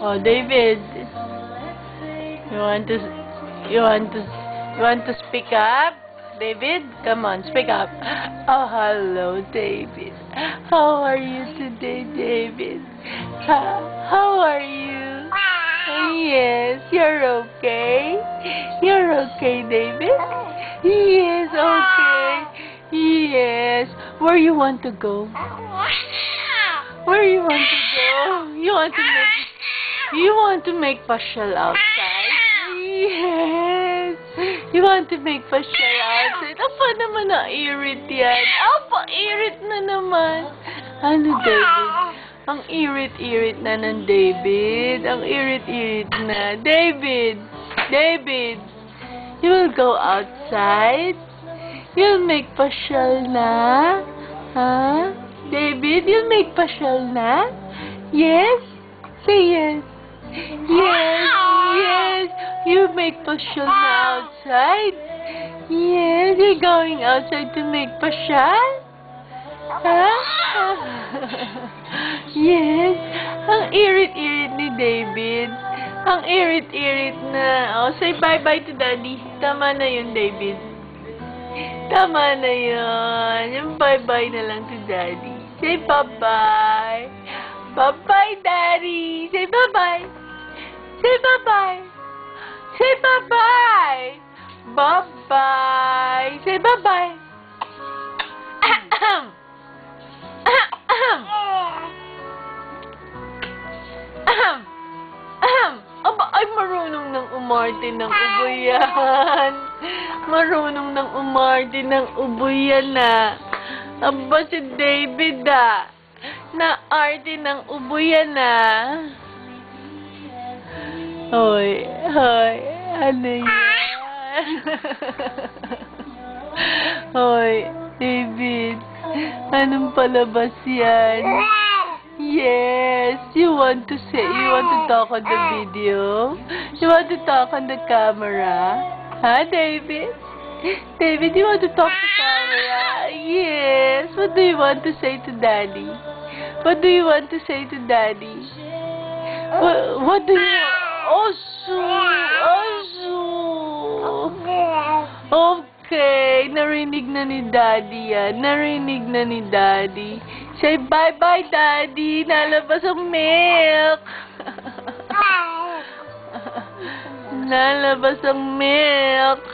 Oh, David. You want to you want to you want to speak up? David, come on, speak up. Oh, hello, David. How are you today, David? How are you? Yes, you're okay. You're okay, David? Yes, okay. Yes. Where you want to go? Where you want to go? You want to make pasyal outside? Yes. You want to make pasyal outside? Apa naman na-irit yan? Apa, irit na naman. Ano, David? Ang irit-irit na ng David. Ang irit-irit na. David! David! You will go outside? You'll make pasyal na? Huh? David, you'll make pasyal na? Yes? Say yes. Yes, yes. You make pasyal na outside? Yes, you're going outside to make pasyal? Huh? Yes. Ang irit-irit ni David. Ang irit-irit na. Oh, say bye-bye to Daddy. Tama na yun, David. Tama na yun. Yung bye-bye na lang to Daddy. Say bye-bye. Bye-bye, Daddy. Say bye-bye. Say bye-bye. Say bye-bye. Bye-bye. Say bye-bye. Ahem. Ahem. Ahem. Ahem. Aba, ay marunong nang umarte ng ubo yan. Marunong nang umarte ng ubo yan na. Aba, si David na-arte ng ubo yan na. Hoy, hoy, ano yan? Hoy, David, anong palabas yan? Yes, you want to talk on the video? You want to talk on the camera? Huh, David? David, you want to talk to camera? Yes. What do you want to say to Daddy? What do you want to say to Daddy? What do you want? Osu! Osu! Okay, narinig na ni Daddy yan. Narinig na ni Daddy. Say bye-bye, Daddy. Nalabas ang milk. Nalabas ang milk.